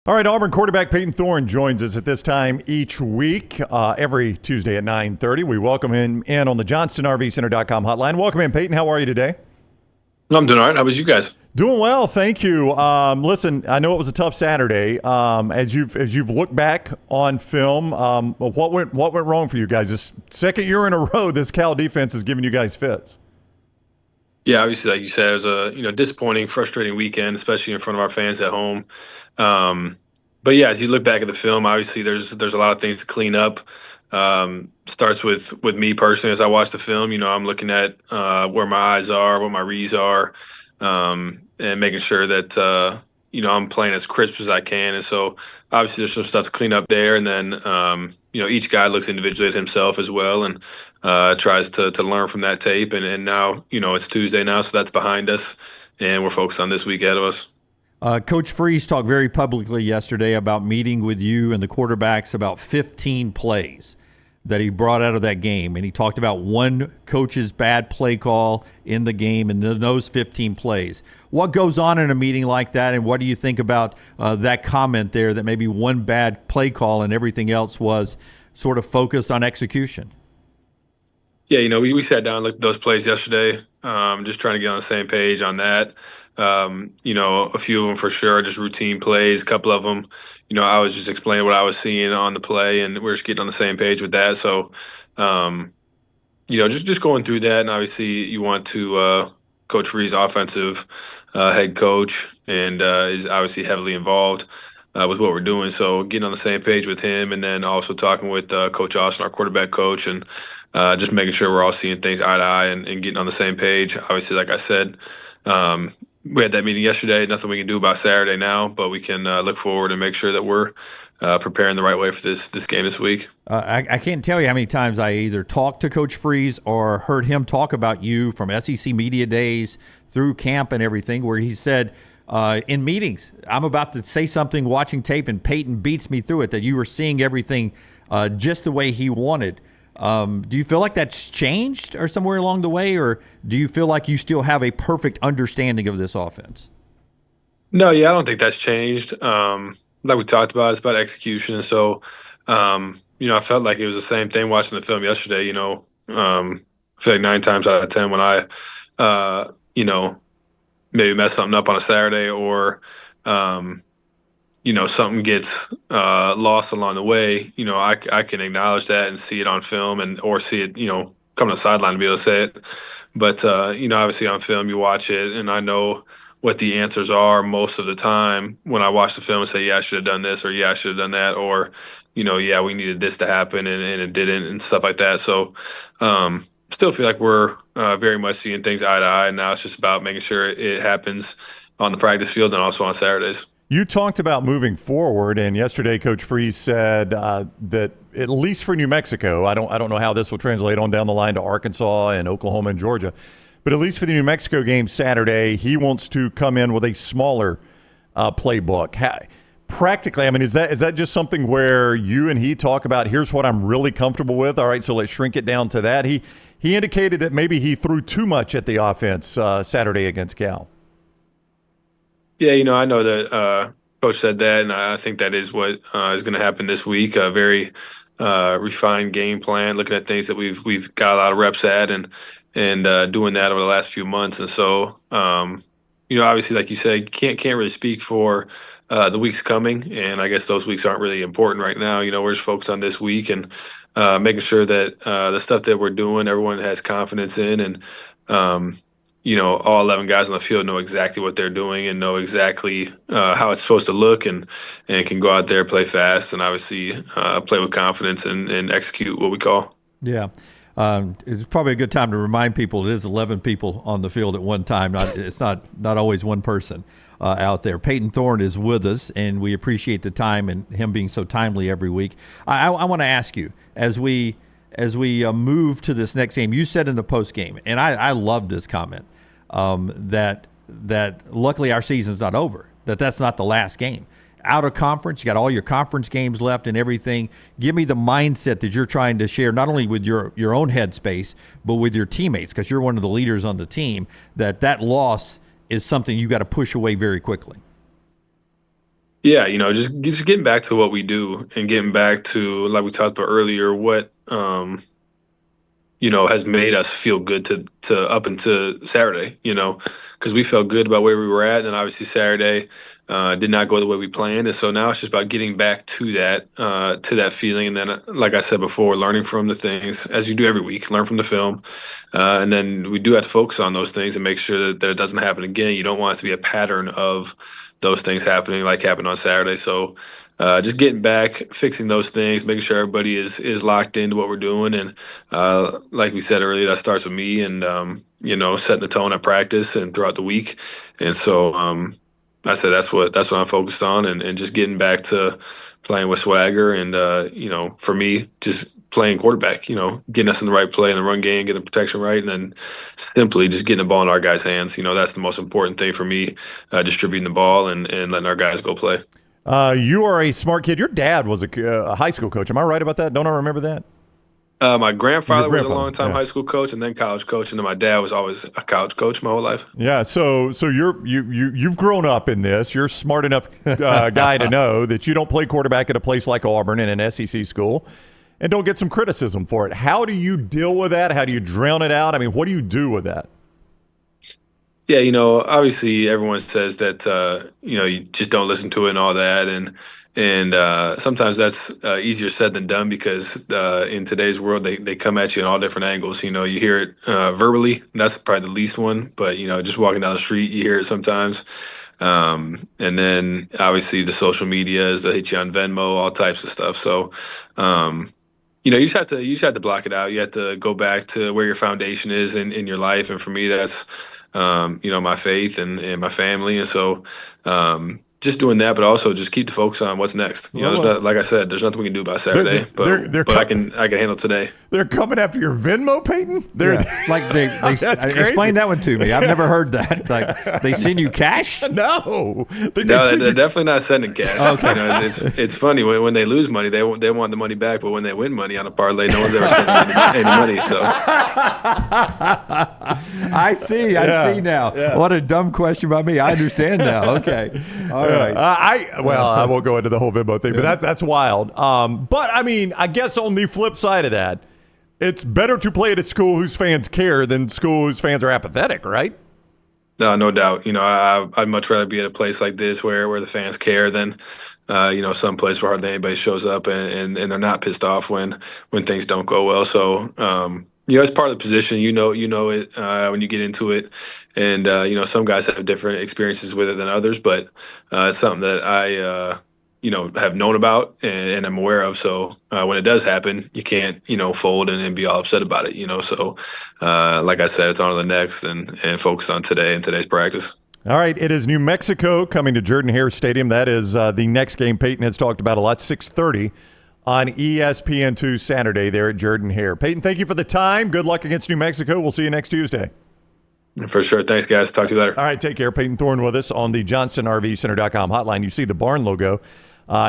All right, Auburn quarterback Payton Thorne joins us at this time each week, every Tuesday at 9:30. We welcome him in on the JohnstonRVCenter.com hotline. Welcome in, Payton. How are you today? I'm doing all right. How about you guys? Doing well, thank you. Listen, I know it was a tough Saturday. As you've looked back on film, what went wrong for you guys? This second year in a row, this Cal defense is giving you guys fits. Yeah, obviously, like you said, it was a disappointing, frustrating weekend, especially in front of our fans at home. But yeah, as you look back at the film, obviously there's a lot of things to clean up. Starts with me personally. As I watch the film, I'm looking at where my eyes are, what my reads are, and making sure that I'm playing as crisp as I can. And so obviously there's some stuff to clean up there, and then each guy looks individually at himself as well, and tries to learn from that tape. And now it's Tuesday now, so that's behind us, and we're focused on this week ahead of us. Coach Freeze talked very publicly yesterday about meeting with you and the quarterbacks about 15 plays that he brought out of that game. And he talked about one coach's bad play call in the game and those 15 plays. What goes on in a meeting like that, and what do you think about that comment there that maybe one bad play call and everything else was sort of focused on execution? Yeah, we sat down and looked at those plays yesterday, just trying to get on the same page on that. A few of them for sure, just routine plays. A couple of them, I was just explaining what I was seeing on the play, and we're just getting on the same page with that. So, just going through that, and obviously you want to Coach Freeze, offensive head coach, and is obviously heavily involved with what we're doing. So getting on the same page with him, and then also talking with Coach Austin, our quarterback coach, and just making sure we're all seeing things eye to eye and getting on the same page. Obviously, like I said, we had that meeting yesterday. Nothing we can do about Saturday now, but we can look forward and make sure that we're preparing the right way for this game this week. I can't tell you how many times I either talked to Coach Freeze or heard him talk about you from SEC media days through camp and everything, where he said in meetings, I'm about to say something watching tape and Payton beats me through it, that you were seeing everything just the way he wanted. Do you feel like that's changed or somewhere along the way, or do you feel like you still have a perfect understanding of this offense? No, yeah, I don't think that's changed. Like we talked about, it's about execution. And so, I felt like it was the same thing watching the film yesterday. I feel like 9 times out of 10 when I, maybe mess something up on a Saturday, or something gets lost along the way, I can acknowledge that and see it on film, and or see it, come to the sideline to be able to say it. But obviously on film you watch it, and I know what the answers are most of the time when I watch the film and say, yeah, I should have done this, or yeah, I should have done that, or yeah, we needed this to happen and it didn't, and stuff like that. So still feel like we're very much seeing things eye to eye, and now it's just about making sure it happens on the practice field and also on Saturdays. You talked about moving forward, and yesterday Coach Freeze said that at least for New Mexico, I don't know how this will translate on down the line to Arkansas and Oklahoma and Georgia, but at least for the New Mexico game Saturday, he wants to come in with a smaller playbook. Practically, I mean, is that just something where you and he talk about, here's what I'm really comfortable with, all right, so let's shrink it down to that? He indicated that maybe he threw too much at the offense Saturday against Cal. Yeah, I know that Coach said that, and I think that is what is going to happen this week. A very refined game plan, looking at things that we've got a lot of reps at, and doing that over the last few months. And so, obviously, like you said, can't really speak for the weeks coming, and I guess those weeks aren't really important right now. We're just focused on this week and making sure that the stuff that we're doing, everyone has confidence in, and all 11 guys on the field know exactly what they're doing and know exactly how it's supposed to look, and can go out there, play fast, and obviously play with confidence and execute what we call. Yeah. It's probably a good time to remind people it is 11 people on the field at one time. It's not always one person out there. Payton Thorne is with us, and we appreciate the time and him being so timely every week. I want to ask you, as we move to this next game, you said in the post game, and I love this comment, that luckily our season's not over, that's not the last game. Out of conference, you got all your conference games left and everything. Give me the mindset that you're trying to share, not only with your own headspace, but with your teammates, because you're one of the leaders on the team, that loss is something you got to push away very quickly. Yeah, just getting back to what we do and getting back to, like we talked about earlier, what has made us feel good to up into Saturday, because we felt good about where we were at. And then obviously Saturday did not go the way we planned. And so now it's just about getting back to that feeling. And then, like I said before, learning from the things as you do every week, learn from the film. And then we do have to focus on those things and make sure that it doesn't happen again. You don't want it to be a pattern of those things happening like happened on Saturday. So just getting back, fixing those things, making sure everybody is locked into what we're doing, and like we said earlier, that starts with me, and setting the tone at practice and throughout the week. And so I said that's what I'm focused on, and just getting back to playing with swagger, and for me, just playing quarterback, getting us in the right play in the run game, getting the protection right, and then simply just getting the ball in our guys' hands. That's the most important thing for me, distributing the ball and letting our guys go play. You are a smart kid. Your dad was a high school coach. Am I right about that? Don't I remember that? My grandfather was a long-time high school coach and then college coach, and then my dad was always a college coach my whole life. Yeah, so you've grown up in this. You're a smart enough guy to know that you don't play quarterback at a place like Auburn in an SEC school and don't get some criticism for it. How do you deal with that? How do you drown it out? I mean, what do you do with that? Yeah, obviously everyone says that you just don't listen to it and all that, and sometimes that's easier said than done, because in today's world they come at you in all different angles. You hear it verbally, that's probably the least one, but just walking down the street you hear it sometimes. And then obviously the social medias that hit you on Venmo, all types of stuff. So you just have to block it out. You have to go back to where your foundation is in your life, and for me that's my faith and my family. And so just doing that, but also just keep the focus on what's next. Like I said, there's nothing we can do about Saturday, but I can handle today. They're coming after your Venmo, Payton? Like they explain that one to me. I've never heard that. Like they send you cash? No. They're definitely not sending cash. Okay. It's funny when they lose money, they want the money back, but when they win money on a parlay, no one's ever sending any money. So I see now. Yeah. What a dumb question by me. I understand now. Okay. All right. I won't go into the whole Venmo thing, but that's wild. But I mean, I guess on the flip side of that, it's better to play at a school whose fans care than school whose fans are apathetic, right? No doubt. I'd much rather be at a place like this where the fans care than some place where hardly anybody shows up and they're not pissed off when things don't go well. So it's part of the position. You know it when you get into it, and some guys have different experiences with it than others, but it's something that I have known about and I'm aware of. So when it does happen, you can't fold and be all upset about it. So like I said, it's on to the next and focus on today and today's practice. All right, it is New Mexico coming to Jordan-Hare Stadium. That is the next game Payton has talked about a lot, 6:30 on ESPN2 Saturday there at Jordan-Hare. Payton, thank you for the time. Good luck against New Mexico. We'll see you next Tuesday. For sure. Thanks, guys. Talk to you later. All right, take care. Payton Thorne with us on the JohnstonRVCenter.com hotline. You see the barn logo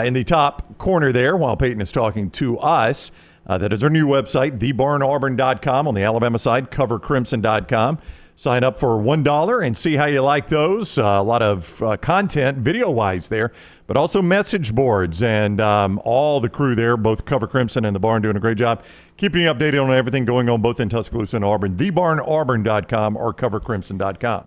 in the top corner there while Payton is talking to us. That is our new website, thebarnauburn.com. On the Alabama side, covercrimson.com. Sign up for $1 and see how you like those. A lot of content video-wise there, but also message boards and all the crew there, both Cover Crimson and The Barn, doing a great job keeping you updated on everything going on both in Tuscaloosa and Auburn. TheBarnAuburn.com or CoverCrimson.com.